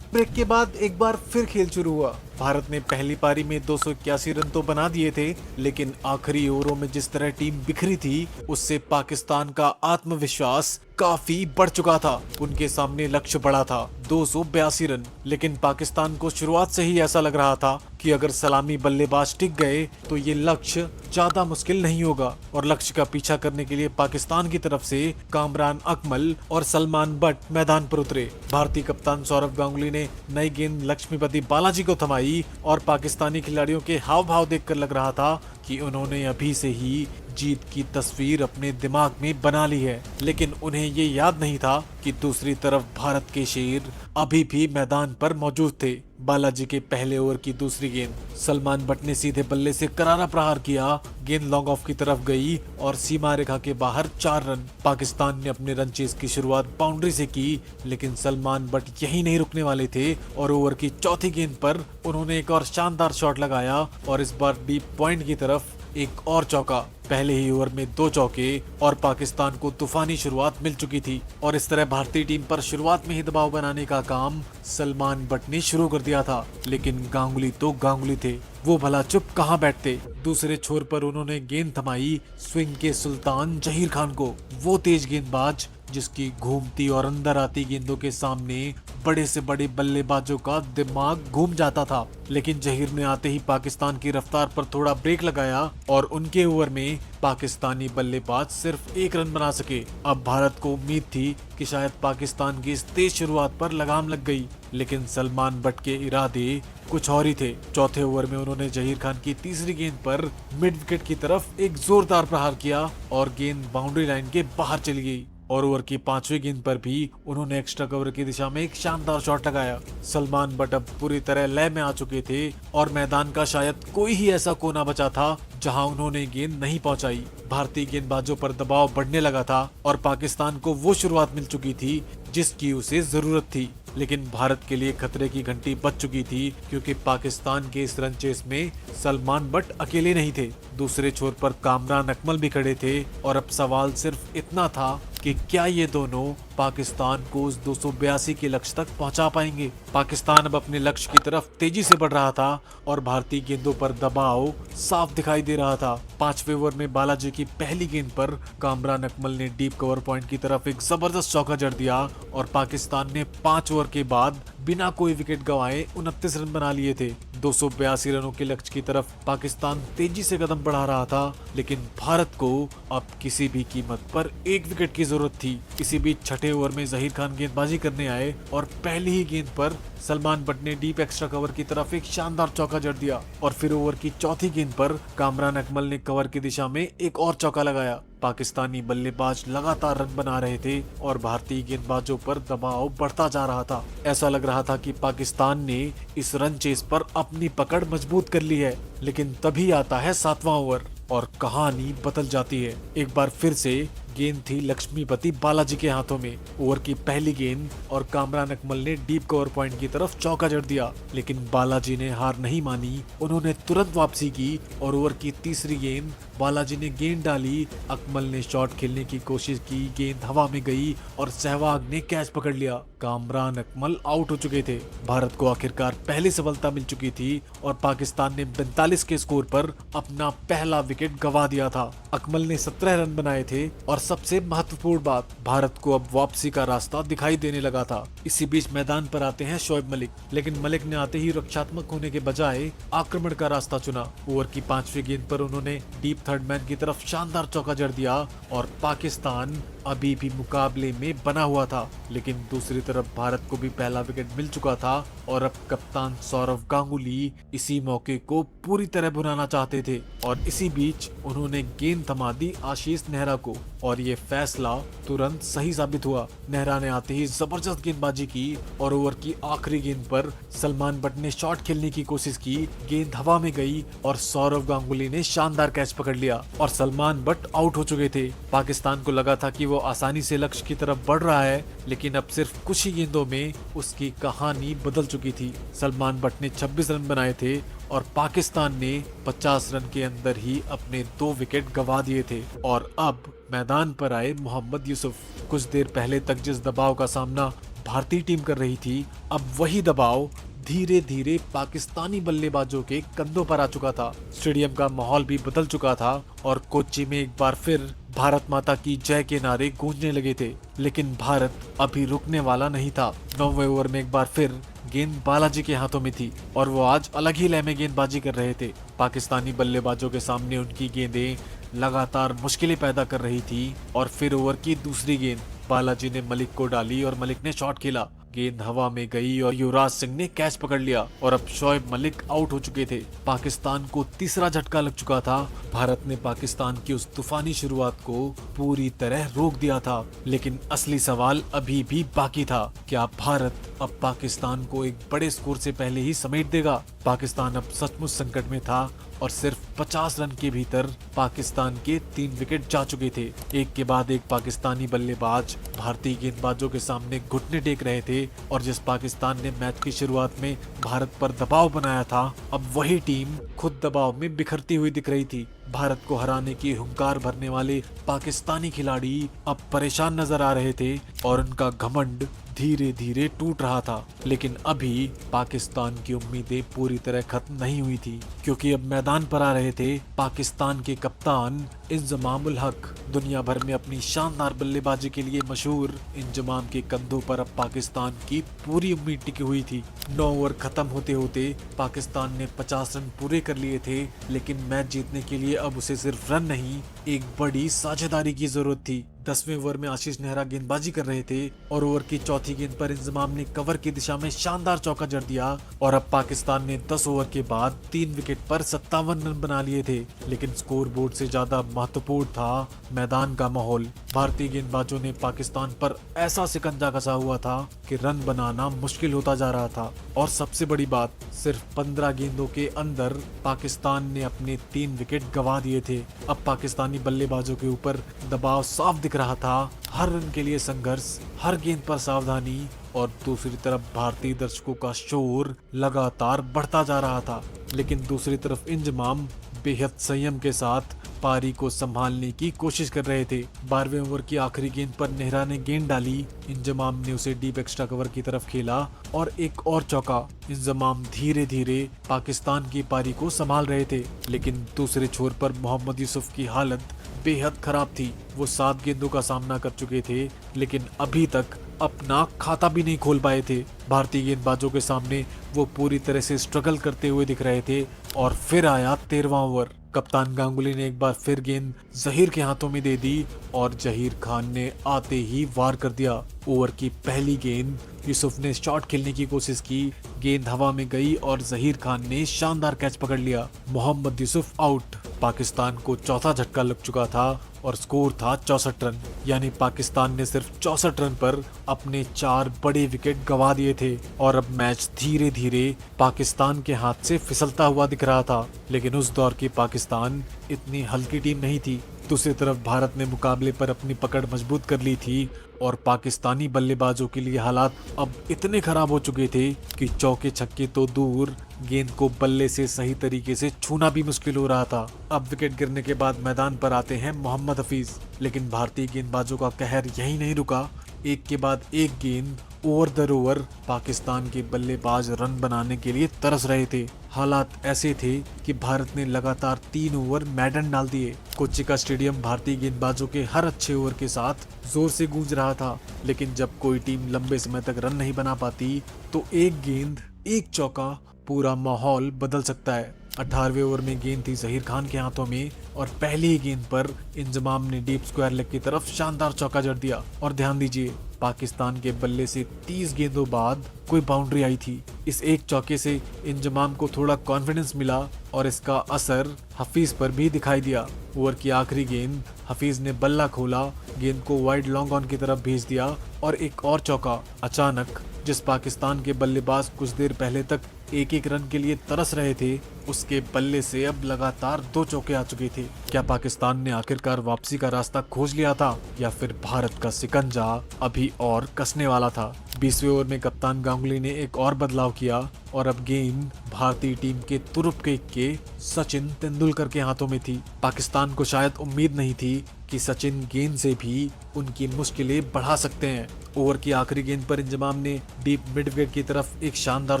ब्रेक के बाद एक बार फिर खेल शुरू हुआ। भारत ने पहली पारी में 281 रन तो बना दिए थे, लेकिन आखिरी ओवरों में जिस तरह टीम बिखरी थी, उससे पाकिस्तान का आत्मविश्वास काफी बढ़ चुका था। उनके सामने लक्ष्य बड़ा था 282 रन। लेकिन पाकिस्तान को शुरुआत से ही ऐसा लग रहा था कि अगर सलामी बल्लेबाज टिक गए तो ये लक्ष्य ज्यादा मुश्किल नहीं होगा और लक्ष्य का पीछा करने के लिए पाकिस्तान की तरफ से कामरान अकमल और सलमान बट मैदान पर उतरे। भारतीय कप्तान सौरव गांगुली ने नई गेंद लक्ष्मीपति बालाजी को थमाई और पाकिस्तानी खिलाड़ियों के हाव भाव देखकर लग रहा था कि उन्होंने अभी से ही जीत की तस्वीर अपने दिमाग में बना ली है। लेकिन उन्हें ये याद नहीं था कि दूसरी तरफ भारत के शेर अभी भी मैदान पर मौजूद थे। बालाजी के पहले ओवर की दूसरी गेंद सलमान बट ने सीधे बल्ले से करारा प्रहार किया। गेंद लॉन्ग ऑफ की तरफ गई और सीमा रेखा के बाहर 4 रन। पाकिस्तान ने अपने रन चेस की शुरुआत बाउंड्री से की, लेकिन सलमान बट यही नहीं रुकने वाले थे और ओवर की चौथी गेंद पर उन्होंने एक और शानदार शॉट लगाया और इस बार डीप पॉइंट की तरफ एक और चौका। पहले ही ओवर में 2 चौके और पाकिस्तान को तूफानी शुरुआत मिल चुकी थी और इस तरह भारतीय टीम पर शुरुआत में ही दबाव बनाने का काम सलमान बट ने शुरू कर दिया था। लेकिन गांगुली तो गांगुली थे, वो भला चुप कहाँ बैठते। दूसरे छोर पर उन्होंने गेंद थमाई स्विंग के सुल्तान जहीर खान को। वो तेज गेंदबाज जिसकी घूमती और अंदर आती गेंदों के सामने बड़े से बड़े बल्लेबाजों का दिमाग घूम जाता था। लेकिन जहीर ने आते ही पाकिस्तान की रफ्तार पर थोड़ा ब्रेक लगाया और उनके ओवर में पाकिस्तानी बल्लेबाज सिर्फ 1 रन बना सके। अब भारत को उम्मीद थी कि शायद पाकिस्तान की इस तेज शुरुआत पर लगाम लग गई, लेकिन सलमान बट के इरादे कुछ और ही थे। चौथे ओवर में उन्होंने जहीर खान की तीसरी गेंद पर मिड विकेट की तरफ एक जोरदार प्रहार किया और गेंद बाउंड्री लाइन के बाहर चली गई। और ओवर की 5वीं गेंद पर भी उन्होंने एक्स्ट्रा कवर की दिशा में एक शानदार शॉट लगाया। सलमान बट अब पूरी तरह लय में आ चुके थे और मैदान का शायद कोई ही ऐसा कोना बचा था जहां उन्होंने गेंद नहीं पहुंचाई। भारतीय गेंदबाजों पर दबाव बढ़ने लगा था और पाकिस्तान को वो शुरुआत मिल चुकी थी जिसकी उसे जरूरत थी। लेकिन भारत के लिए खतरे की घंटी बज चुकी थी, क्योंकि पाकिस्तान के इस रन चेस में सलमान बट अकेले नहीं थे। दूसरे छोर पर कामरान अकमल भी खड़े थे और अब सवाल सिर्फ इतना था कि क्या ये दोनों पाकिस्तान को उस 282 के लक्ष्य तक पहुंचा पाएंगे। पाकिस्तान अब अपने लक्ष्य की तरफ तेजी से बढ़ रहा था और भारतीय गेंदों पर दबाव साफ दिखाई दे रहा था। 5वें ओवर में बालाजी की पहली गेंद पर कामरान अकमल ने डीप कवर पॉइंट की तरफ एक जबरदस्त चौका जड़ दिया और पाकिस्तान ने 5 ओवर के बाद बिना कोई विकेट गंवाए 29 रन बना लिए थे। 282 रनों के लक्ष्य की तरफ पाकिस्तान तेजी से कदम बढ़ा रहा था, लेकिन भारत को अब किसी भी कीमत पर एक विकेट की जरूरत थी। इसी बीच छठे ओवर में जहीर खान गेंदबाजी करने आए और पहली ही गेंद पर सलमान बट ने डीप एक्स्ट्रा कवर की तरफ एक शानदार चौका जड़ दिया और फिर ओवर की चौथी गेंद पर कामरान अकमल ने कवर की दिशा में एक और चौका लगाया। पाकिस्तानी बल्लेबाज लगातार रन बना रहे थे और भारतीय गेंदबाजों पर दबाव बढ़ता जा रहा था। ऐसा लग रहा था कि पाकिस्तान ने इस रन चेस पर अपनी पकड़ मजबूत कर ली है, लेकिन तभी आता है 7वां ओवर और कहानी बदल जाती है। एक बार फिर से गेंद थी लक्ष्मीपति बालाजी के हाथों में। ओवर की पहली गेंद और कामरान अकमल ने डीप कवर पॉइंट की तरफ चौका जड़ दिया, लेकिन बालाजी ने हार नहीं मानी। उन्होंने तुरंत वापसी की और ओवर की तीसरी गेंद बालाजी ने गेंद डाली। अकमल ने शॉट खेलने की कोशिश की, गेंद हवा में गई और सहवाग ने कैच पकड़ लिया। कामरान अकमल आउट हो चुके थे। भारत को आखिरकार पहली सफलता मिल चुकी थी और पाकिस्तान ने 42 के स्कोर पर अपना पहला विकेट गंवा दिया था। अकमल ने 17 रन बनाए थे और सबसे महत्वपूर्ण बात, भारत को अब वापसी का रास्ता दिखाई देने लगा था। इसी बीच मैदान पर आते हैं शोएब मलिक, लेकिन मलिक ने आते ही रक्षात्मक होने के बजाय आक्रमण का रास्ता चुना। ओवर की 5वीं गेंद पर उन्होंने डीप थर्ड मैन की तरफ शानदार चौका जड़ दिया और पाकिस्तान अभी भी मुकाबले में बना हुआ था, लेकिन दूसरी तरफ भारत को भी पहला विकेट मिल चुका था और अब कप्तान सौरव गांगुली इसी मौके को पूरी तरह भुनाना चाहते थे और इसी बीच उन्होंने गेंद थमा दी आशीष नेहरा को और ये फैसला तुरंत सही साबित हुआ। नेहरा ने आते ही जबरदस्त गेंदबाजी की और ओवर की आखिरी गेंद पर सलमान बट ने शॉट खेलने की कोशिश की, गेंद हवा में गई और सौरव गांगुली ने शानदार कैच पकड़ लिया और सलमान बट आउट हो चुके थे। पाकिस्तान को लगा था कि वो आसानी से लक्ष्य की तरफ बढ़ रहा है, लेकिन अब सिर्फ कुछ ही गेंदों में उसकी कहानी बदल चुकी थी। सलमान बट ने 26 रन बनाए थे और पाकिस्तान ने 50 रन के अंदर ही अपने 2 विकेट गंवा दिए थे और अब मैदान पर आए मोहम्मद यूसुफ। कुछ देर पहले तक जिस दबाव का सामना भारतीय टीम कर रही थी, अब वही दबाव धीरे धीरे पाकिस्तानी बल्लेबाजों के कंधों पर आ चुका था। स्टेडियम का माहौल भी बदल चुका था और कोच्चि में एक बार फिर भारत माता की जय के नारे गूंजने लगे थे, लेकिन भारत अभी रुकने वाला नहीं था। 9वें ओवर में एक बार फिर गेंद बालाजी के हाथों में थी और वो आज अलग ही लय में गेंदबाजी कर रहे थे। पाकिस्तानी बल्लेबाजों के सामने उनकी गेंदें लगातार मुश्किलें पैदा कर रही थी और फिर ओवर की दूसरी गेंद बालाजी ने मलिक को डाली और मलिक ने शॉट खेला, गेंद हवा में गई और युवराज सिंह ने कैच पकड़ लिया और अब शोएब मलिक आउट हो चुके थे। पाकिस्तान को तीसरा झटका लग चुका था। भारत ने पाकिस्तान की उस तूफानी शुरुआत को पूरी तरह रोक दिया था, लेकिन असली सवाल अभी भी बाकी था। क्या भारत अब पाकिस्तान को एक बड़े स्कोर से पहले ही समेट देगा? पाकिस्तान अब सचमुच संकट में था और सिर्फ 50 रन के भीतर पाकिस्तान के 3 विकेट जा चुके थे। एक के बाद एक पाकिस्तानी बल्लेबाज भारतीय गेंदबाजों के सामने घुटने टेक रहे थे और जिस पाकिस्तान ने मैच की शुरुआत में भारत पर दबाव बनाया था, अब वही टीम खुद दबाव में बिखरती हुई दिख रही थी। भारत को हराने की हुंकार भरने वाले पाकिस्तानी खिलाड़ी अब परेशान नजर आ रहे थे और उनका घमंड धीरे धीरे टूट रहा था। लेकिन अभी पाकिस्तान की उम्मीदें पूरी तरह खत्म नहीं हुई थी, क्योंकि अब मैदान पर आ रहे थे पाकिस्तान के कप्तान इंजमाम उल हक। दुनिया भर में अपनी शानदार बल्लेबाजी के लिए मशहूर इंजमाम के कंधों पर अब पाकिस्तान की पूरी उम्मीद टिकी हुई थी। 9 ओवर खत्म होते होते पाकिस्तान ने 50 रन पूरे कर लिए थे, लेकिन मैच जीतने के लिए अब उसे सिर्फ रन नहीं, एक बड़ी साझेदारी की जरूरत थी। 10वें ओवर में आशीष नेहरा गेंदबाजी कर रहे थे और ओवर की चौथी गेंद पर इंजमाम ने कवर की दिशा में शानदार चौका जड़ दिया और अब पाकिस्तान ने 10 ओवर के बाद 3 विकेट पर 57 रन बना लिए थे। लेकिन स्कोरबोर्ड से ज्यादा महत्वपूर्ण था मैदान का माहौल। भारतीय गेंदबाजों ने पाकिस्तान पर ऐसा शिकंजा कसा हुआ था कि रन बनाना मुश्किल होता जा रहा था और सबसे बड़ी बात, सिर्फ 15 गेंदों के अंदर पाकिस्तान ने अपने 3 विकेट गंवा दिए थे। अब पाकिस्तानी बल्लेबाजों के ऊपर दबाव साफ दिख रहा था। हर रन के लिए संघर्ष, हर गेंद पर सावधानी और दूसरी तरफ भारतीय दर्शकों का शोर लगातार बढ़ता जा रहा था। लेकिन दूसरी तरफ इंजमाम बेहद संयम के साथ पारी को संभालने की कोशिश कर रहे थे। 12वें ओवर की आखिरी गेंद पर नेहरा ने गेंद डाली, इंजमाम ने उसे डीप एक्स्ट्रा कवर की तरफ खेला और एक और चौका। इंजमाम धीरे धीरे पाकिस्तान की पारी को संभाल रहे थे, लेकिन दूसरे छोर पर मोहम्मद यूसुफ की हालत बेहद खराब थी। वो 7 गेंदों का सामना कर चुके थे, लेकिन अभी तक अपना खाता भी नहीं खोल पाए थे। भारतीय गेंदबाजों के सामने वो पूरी तरह से स्ट्रगल करते हुए दिख रहे थे। और फिर आया 13वां ओवर। कप्तान गांगुली ने एक बार फिर गेंद जहीर के हाथों में दे दी और जहीर खान ने आते ही वार कर दिया। ओवर की पहली गेंद यूसुफ ने शॉट खेलने की कोशिश की, गेंद हवा में गई और जहीर खान ने शानदार कैच पकड़ लिया। मोहम्मद यूसुफ आउट। पाकिस्तान को चौथा झटका लग चुका था और स्कोर था 64 रन। यानी पाकिस्तान ने सिर्फ 64 रन पर अपने 4 बड़े विकेट गंवा दिए थे और अब मैच धीरे धीरे पाकिस्तान के हाथ से फिसलता हुआ दिख रहा था। लेकिन उस दौर की पाकिस्तान इतनी हल्की टीम नहीं थी। दूसरी तरफ भारत ने मुकाबले पर अपनी पकड़ मजबूत कर ली थी और पाकिस्तानी बल्लेबाजों के लिए हालात अब इतने खराब हो चुके थे कि चौके छक्के तो दूर, गेंद को बल्ले से सही तरीके से छूना भी मुश्किल हो रहा था। अब विकेट गिरने के बाद मैदान पर आते हैं मोहम्मद हफीज। लेकिन भारतीय गेंदबाजों का कहर यहीं नहीं रुका। एक के बाद एक गेंद, ओवर दर ओवर पाकिस्तान के बल्लेबाज रन बनाने के लिए तरस रहे थे। हालात ऐसे थे कि भारत ने लगातार 3 ओवर मैडन डाल दिए। कोच्चि का स्टेडियम भारतीय गेंदबाजों के हर अच्छे ओवर के साथ जोर से गूंज रहा था। लेकिन जब कोई टीम लंबे समय तक रन नहीं बना पाती तो एक गेंद, एक चौका पूरा माहौल बदल सकता है। 18वें ओवर में गेंद थी जहीर खान के हाथों में और पहली ही गेंद पर इंजमाम ने डीप स्क्वायर लेग की तरफ शानदार चौका जड़ दिया। और ध्यान दीजिए, पाकिस्तान के बल्ले से 30 गेंदों बाद कोई बाउंड्री आई थी। इस एक चौके से इंजमाम को थोड़ा कॉन्फिडेंस मिला और इसका असर हफीज पर भी दिखाई दिया। ओवर की आखिरी गेंद हफीज ने बल्ला खोला, गेंद को वाइड लॉन्ग ऑन की तरफ भेज दिया और एक और चौका। अचानक जिस पाकिस्तान के बल्लेबाज कुछ देर पहले तक एक एक रन के लिए तरस रहे थे, उसके बल्ले से अब लगातार 2 चौके आ चुके थे। क्या पाकिस्तान ने आखिरकार वापसी का रास्ता खोज लिया था या फिर भारत का शिकंजा अभी और कसने वाला था? 20वें ओवर में कप्तान गांगुली ने एक और बदलाव किया और अब गेंद भारतीय टीम के तुरुप के सचिन तेंदुलकर के हाथों में थी। पाकिस्तान को शायद उम्मीद नहीं थी कि सचिन गेंद से भी उनकी मुश्किलें बढ़ा सकते हैं। ओवर की आखिरी गेंद पर इंजमाम ने डीप मिड विकेट की तरफ एक शानदार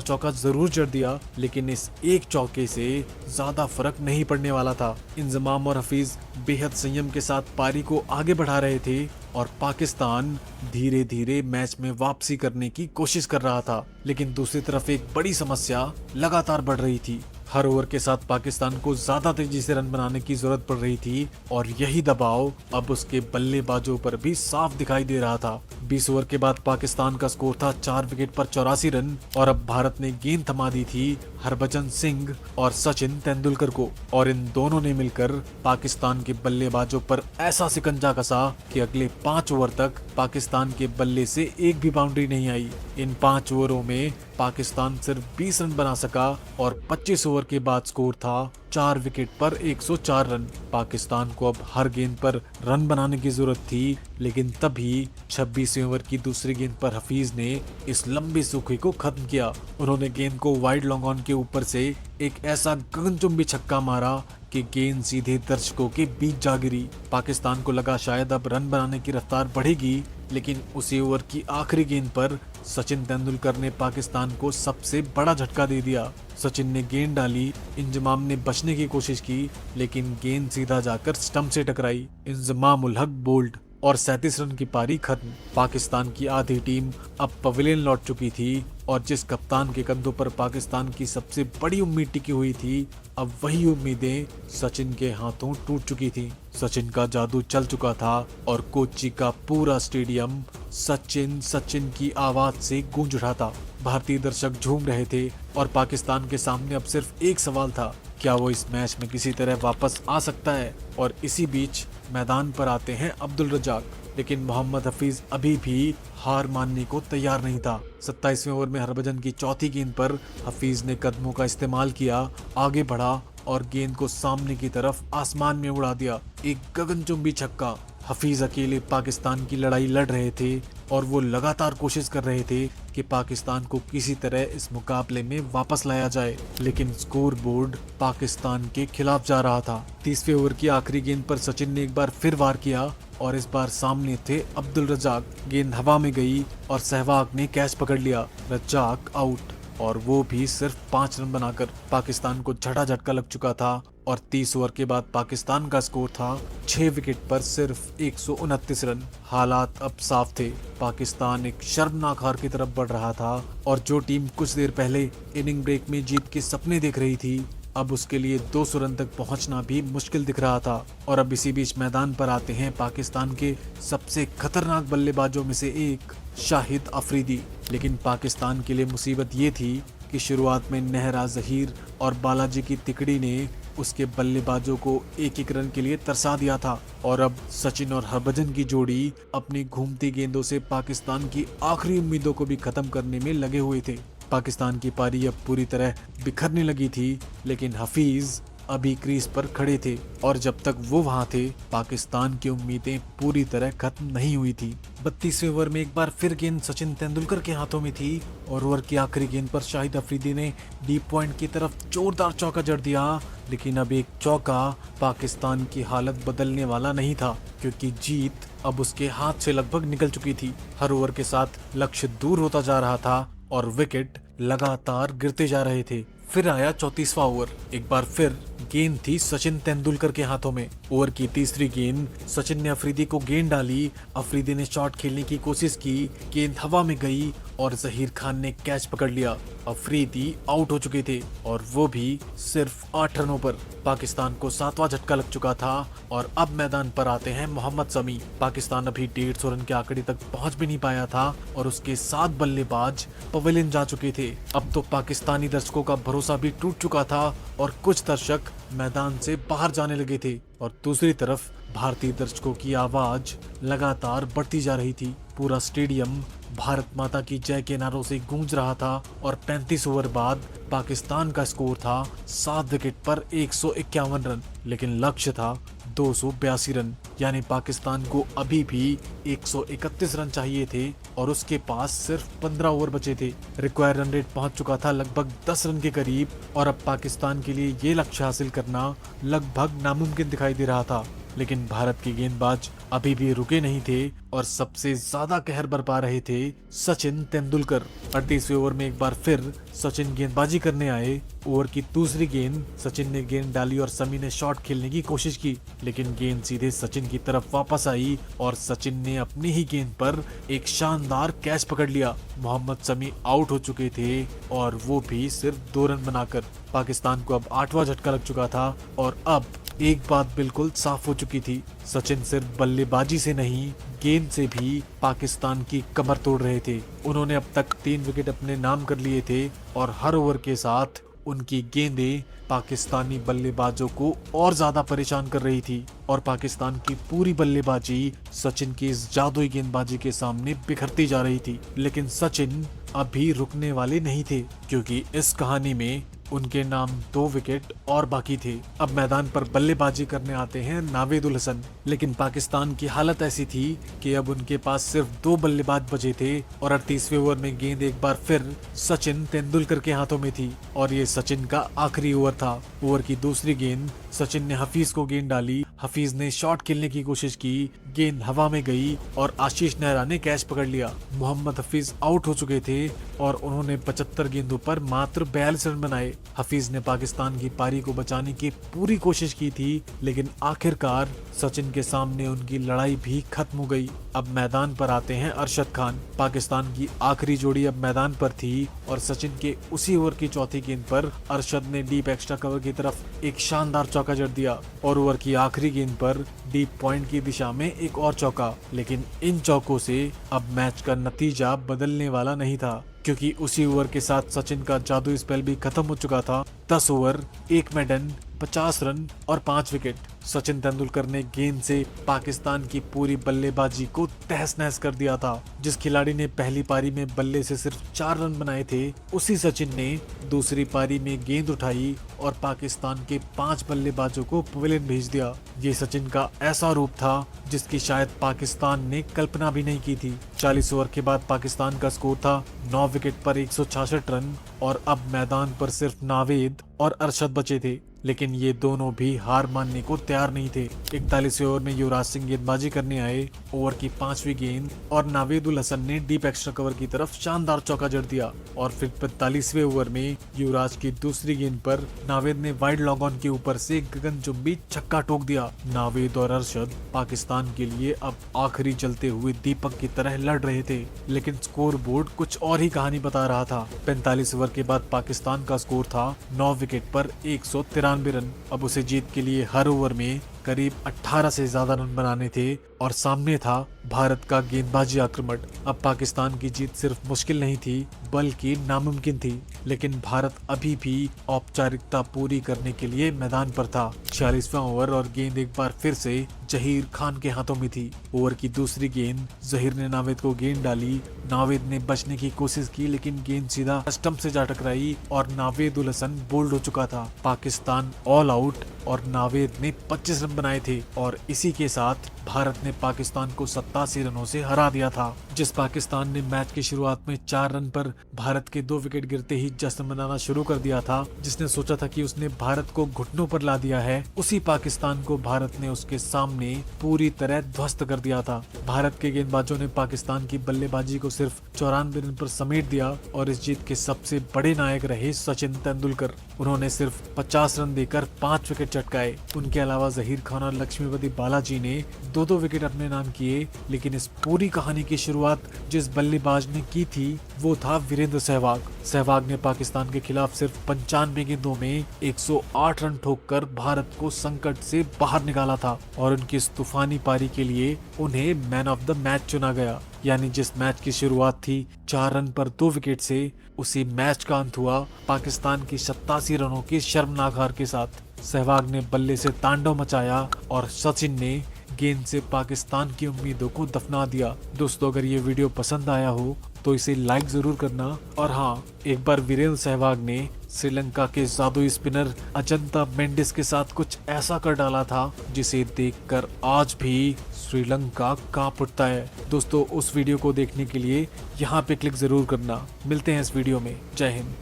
चौका जरूर जड़ दिया, लेकिन इस एक चौके से ज्यादा फर्क नहीं पड़ने वाला था। इंजमाम और हफीज बेहद संयम के साथ पारी को आगे बढ़ा रहे थे और पाकिस्तान धीरे धीरे मैच में वापसी करने की कोशिश कर रहा था। लेकिन दूसरी तरफ एक बड़ी समस्या लगातार बढ़ रही थी। हर ओवर के साथ पाकिस्तान को ज्यादा तेजी से रन बनाने की जरूरत पड़ रही थी और यही दबाव अब उसके बल्लेबाजों पर भी साफ दिखाई दे रहा था। 20 ओवर के बाद पाकिस्तान का स्कोर था 4 विकेट पर 84 रन और अब भारत ने गेंद थमा दी थी हरभजन सिंह और सचिन तेंदुलकर को। और इन दोनों ने मिलकर पाकिस्तान के बल्लेबाजों पर ऐसा शिकंजा कसा कि अगले 5 ओवर तक पाकिस्तान के बल्ले से एक भी बाउंड्री नहीं आई। इन 5 ओवरों में पाकिस्तान सिर्फ 20 रन बना सका और 25 ओवर के बाद स्कोर था 4 विकेट पर 104 रन। पाकिस्तान को अब हर गेंद पर रन बनाने की जरूरत थी, लेकिन तभी 26वें ओवर की दूसरी गेंद पर हफीज ने इस लंबे सूखे को खत्म किया। उन्होंने गेंद को वाइड लॉन्ग ऑन के ऊपर से एक ऐसा गगनचुंबी छक्का मारा कि गेंद सीधे दर्शकों के बीच जा गिरी। पाकिस्तान को लगा शायद अब रन बनाने की रफ्तार बढ़ेगी, लेकिन उसी ओवर की आखिरी गेंद पर सचिन तेंदुलकर ने पाकिस्तान को सबसे बड़ा झटका दे दिया। सचिन ने गेंद डाली, इंजमाम ने बचने की कोशिश की, लेकिन गेंद सीधा जाकर स्टंप से टकराई। इंजमाम उल हक बोल्ड और 37 रन की पारी खत्म। पाकिस्तान की आधी टीम अब पवेलियन लौट चुकी थी और जिस कप्तान के कंधों पर पाकिस्तान की सबसे बड़ी उम्मीद टिकी हुई थी, अब वही उम्मीदें सचिन के हाथों टूट चुकी थी। सचिन का जादू चल चुका था और कोच्चि का पूरा स्टेडियम सचिन सचिन की आवाज से गूंज उठा था। भारतीय दर्शक झूम रहे थे और पाकिस्तान के सामने अब सिर्फ एक सवाल था, क्या वो इस मैच में किसी तरह वापस आ सकता है? और इसी बीच मैदान पर आते हैं अब्दुल रज्जाक, लेकिन मोहम्मद हफीज अभी भी हार मानने को तैयार नहीं था। 27वें ओवर में हरभजन की चौथी गेंद पर हफीज ने कदमों का इस्तेमाल किया, आगे बढ़ा और गेंद को सामने की तरफ आसमान में उड़ा दिया। एक गगनचुंबी छक्का। हफीज अकेले पाकिस्तान की लड़ाई लड़ रहे थे और वो लगातार कोशिश कर रहे थे कि पाकिस्तान को किसी तरह इस मुकाबले में वापस लाया जाए, लेकिन स्कोर बोर्ड पाकिस्तान के खिलाफ जा रहा था। 30वें ओवर की आखिरी गेंद पर सचिन ने एक बार फिर वार किया और इस बार सामने थे अब्दुल रज्जाक। गेंद हवा में गई और सहवाग ने कैच पकड़ लिया। रज्जाक आउट और वो भी सिर्फ 5 रन बनाकर। पाकिस्तान को झटका लग चुका था और 30 ओवर के बाद पाकिस्तान का स्कोर था 6 विकेट पर सिर्फ 129 रन। हालात अब साफ थे, पाकिस्तान एक शर्मनाक हार की तरफ बढ़ रहा था और जो टीम कुछ देर पहले इनिंग ब्रेक में जीत के सपने देख रही थी, अब उसके लिए 200 रन तक पहुंचना भी मुश्किल दिख रहा था। और अब इसी बीच मैदान पर आते हैं पाकिस्तान के सबसे खतरनाक बल्लेबाजों में से एक शाहिद अफरीदी। लेकिन पाकिस्तान के लिए मुसीबत ये थी कि शुरुआत में नेहरा जहीर और बालाजी की तिकड़ी ने उसके बल्लेबाजों को एक एक रन के लिए तरसा दिया था और अब सचिन और हरभजन की जोड़ी अपनी घूमती गेंदों से पाकिस्तान की आखिरी उम्मीदों को भी खत्म करने में लगे हुए थे। पाकिस्तान की पारी अब पूरी तरह बिखरने लगी थी, लेकिन हफीज अभी क्रीज पर खड़े थे और जब तक वो वहां थे, पाकिस्तान की उम्मीदें पूरी तरह खत्म नहीं हुई थी। 32वें ओवर में एक बार फिर गेंद सचिन तेंदुलकर के हाथों में थी और ओवर की आखिरी गेंद पर शाहिद अफरीदी ने डीप पॉइंट की तरफ जोरदार चौका जड़ दिया। लेकिन अब एक चौका पाकिस्तान की हालत बदलने वाला नहीं था, क्योंकि जीत अब उसके हाथ से लगभग निकल चुकी थी। हर ओवर के साथ लक्ष्य दूर होता जा रहा था और विकेट लगातार गिरते जा रहे थे। फिर आया 34वां ओवर। एक बार फिर गेंद थी सचिन तेंदुलकर के हाथों में। ओवर की तीसरी गेंद सचिन ने अफरीदी को गेंद डाली। अफरीदी ने शॉट खेलने की कोशिश की, गेंद हवा में गई और जहीर खान ने कैच पकड़ लिया। अफरीदी आउट हो चुके थे और वो भी सिर्फ 8 रनों पर। पाकिस्तान को 7वां झटका लग चुका था और अब मैदान पर आते हैं मोहम्मद शमी। पाकिस्तान अभी 150 रन के आंकड़े तक पहुंच भी नहीं पाया था और उसके 7 बल्लेबाज पवेलियन जा चुके थे। अब तो पाकिस्तानी दर्शकों का भरोसा भी टूट चुका था और कुछ दर्शक मैदान से बाहर जाने लगे थे और दूसरी तरफ भारतीय दर्शकों की आवाज लगातार बढ़ती जा रही थी। पूरा स्टेडियम भारत माता की जय के नारों से गूंज रहा था और 35 ओवर बाद पाकिस्तान का स्कोर था 7 विकेट पर 151 रन, लेकिन लक्ष्य था 282 रन। यानी पाकिस्तान को अभी भी 131 रन चाहिए थे और उसके पास सिर्फ 15 ओवर बचे थे। रिक्वायर्ड रन रेट पहुंच चुका था लगभग 10 रन के करीब और अब पाकिस्तान के लिए ये लक्ष्य हासिल करना लगभग नामुमकिन दिखाई दे रहा था। लेकिन भारत के गेंदबाज अभी भी रुके नहीं थे और सबसे ज्यादा कहर बरपा रहे थे सचिन तेंदुलकर। 38वें ओवर में एक बार फिर सचिन गेंदबाजी करने आए। ओवर की दूसरी गेंद सचिन ने गेंद डाली और शमी ने शॉट खेलने की कोशिश की, लेकिन गेंद सीधे सचिन की तरफ वापस आई और सचिन ने अपनी ही गेंद पर एक शानदार कैच पकड़ लिया। मोहम्मद शमी आउट हो चुके थे और वो भी सिर्फ 2 रन बनाकर। पाकिस्तान को अब 8वां झटका लग चुका था और अब एक बात बिल्कुल साफ हो चुकी थी, सचिन सिर्फ बल्लेबाजी से नहीं, गेंद से भी पाकिस्तान की कमर तोड़ रहे थे। उन्होंने अब तक 3 विकेट अपने नाम कर लिए थे और हर ओवर के साथ उनकी गेंदें पाकिस्तानी बल्लेबाजों को और ज्यादा परेशान कर रही थी और पाकिस्तान की पूरी बल्लेबाजी सचिन की इस जादुई गेंदबाजी के सामने बिखरती जा रही थी। लेकिन सचिन अभी रुकने वाले नहीं थे, क्योंकि इस कहानी में उनके नाम 2 विकेट और बाकी थे। अब मैदान पर बल्लेबाजी करने आते हैं नावेद उल हसन। लेकिन पाकिस्तान की हालत ऐसी थी कि अब उनके पास सिर्फ 2 बल्लेबाज बचे थे और 38वें ओवर में गेंद एक बार फिर सचिन तेंदुलकर के हाथों में थी और ये सचिन का आखिरी ओवर था। ओवर की दूसरी गेंद सचिन ने हफीज को गेंद डाली। हफीज ने शॉट खेलने की कोशिश की, गेंद हवा में गई और आशीष नेहरा ने कैच पकड़ लिया। मोहम्मद हफीज आउट हो चुके थे और उन्होंने 75 गेंदों पर मात्र 42 रन बनाए। हफीज ने पाकिस्तान की पारी को बचाने की पूरी कोशिश की थी, लेकिन आखिरकार सचिन के सामने उनकी लड़ाई भी खत्म हो गई। अब मैदान पर आते हैं अरशद खान। पाकिस्तान की आखिरी जोड़ी अब मैदान पर थी और सचिन के उसी ओवर की चौथी गेंद पर अरशद ने डीप एक्स्ट्रा कवर की तरफ एक शानदार चौका जड़ दिया और ओवर की आखिरी गेंद पर डीप पॉइंट की दिशा में एक और चौका। लेकिन इन चौकों से अब मैच का नतीजा बदलने वाला नहीं था, क्योंकि उसी ओवर के साथ सचिन का जादुई स्पेल भी खत्म हो चुका था। 10 ओवर, 1 मेडन, 50 रन और 5 विकेट। सचिन तेंदुलकर ने गेंद से पाकिस्तान की पूरी बल्लेबाजी को तहस नहस कर दिया था। जिस खिलाड़ी ने पहली पारी में बल्ले से सिर्फ 4 रन बनाए थे, उसी सचिन ने दूसरी पारी में गेंद उठाई और पाकिस्तान के 5 बल्लेबाजों को पवेलियन भेज दिया। ये सचिन का ऐसा रूप था जिसकी शायद पाकिस्तान ने कल्पना भी नहीं की थी। 40 ओवर के बाद पाकिस्तान का स्कोर था 9 विकेट पर 166 रन और अब मैदान पर सिर्फ नावेद और अरशद बचे थे। लेकिन ये दोनों भी हार मानने को तैयार नहीं थे। 41वें ओवर में युवराज सिंह गेंदबाजी करने आए। ओवर की 5वीं गेंद और नावेद-उल हसन ने डीप एक्स्ट्रा कवर की तरफ शानदार चौका जड़ दिया और फिर 45वें ओवर में युवराज की दूसरी गेंद पर नावेद ने वाइड लॉग ऑन के ऊपर से गगनचुंबी छक्का ठोक दिया। नावेद और अरशद पाकिस्तान के लिए अब आखिरी चलते हुए दीपक की तरह लड़ रहे थे, लेकिन स्कोर बोर्ड कुछ और ही कहानी बता रहा था। 45 ओवर के बाद पाकिस्तान का स्कोर था 9 विकेट पर 193 रन। अब उसे जीत के लिए हर ओवर में करीब 18 से ज्यादा रन बनाने थे और सामने था भारत का गेंदबाजी आक्रमण। अब पाकिस्तान की जीत सिर्फ मुश्किल नहीं थी बल्कि नामुमकिन थी, लेकिन भारत अभी भी औपचारिकता पूरी करने के लिए मैदान पर था। 46वां ओवर और गेंद एक बार फिर से जहीर खान के हाथों में थी। ओवर की दूसरी गेंद जहीर ने नावेद को गेंद डाली। नावेद ने बचने की कोशिश की, लेकिन गेंद सीधा स्टंप से जा टकराई और नावेद-उल हसन बोल्ड हो चुका था। पाकिस्तान ऑल आउट और नावेद ने 25 रन बनाए थे और इसी के साथ भारत ने पाकिस्तान को 87 रनों से हरा दिया था। जिस पाकिस्तान ने मैच की शुरुआत में 4 रन पर भारत के 2 विकेट गिरते ही जश्न मनाना शुरू कर दिया था, जिसने सोचा था कि उसने भारत को घुटनों पर ला दिया है, उसी पाकिस्तान को भारत ने उसके सामने पूरी तरह ध्वस्त कर दिया था। भारत के गेंदबाजों ने पाकिस्तान की बल्लेबाजी को सिर्फ 94 रन पर समेट दिया और इस जीत के सबसे बड़े नायक रहे सचिन तेंदुलकर। उन्होंने सिर्फ 50 रन देकर 5 विकेट चटकाए। उनके अलावा जहीर खान और लक्ष्मीपति बालाजी ने 2-2 विकेट अपने नाम किए, लेकिन इस पूरी कहानी की शुरुआत जिस बल्लेबाज ने की थी वो था वीरेंद्र सहवाग। सहवाग ने पाकिस्तान के खिलाफ सिर्फ 95 गेंदों में 108 रन ठोककर भारत को संकट से बाहर निकाला था और उनकी इस तूफानी पारी के लिए उन्हें मैन ऑफ द मैच चुना गया। यानी जिस मैच की शुरुआत थी 4 रन पर 2 विकेट से, उसी मैच का अंत हुआ पाकिस्तान की 87 रनों की शर्मनाक हार के साथ। सहवाग ने बल्ले से तांडव मचाया और सचिन ने गेंद से पाकिस्तान की उम्मीदों को दफना दिया। दोस्तों, अगर ये वीडियो पसंद आया हो तो इसे लाइक जरूर करना। और हाँ, एक बार वीरेंद्र सहवाग ने श्रीलंका के जादुई स्पिनर अजंता मेंडिस के साथ कुछ ऐसा कर डाला था जिसे देखकर आज भी श्रीलंका कांप उठता है। दोस्तों, उस वीडियो को देखने के लिए यहाँ पे क्लिक जरूर करना। मिलते हैं इस वीडियो में। जय हिंद।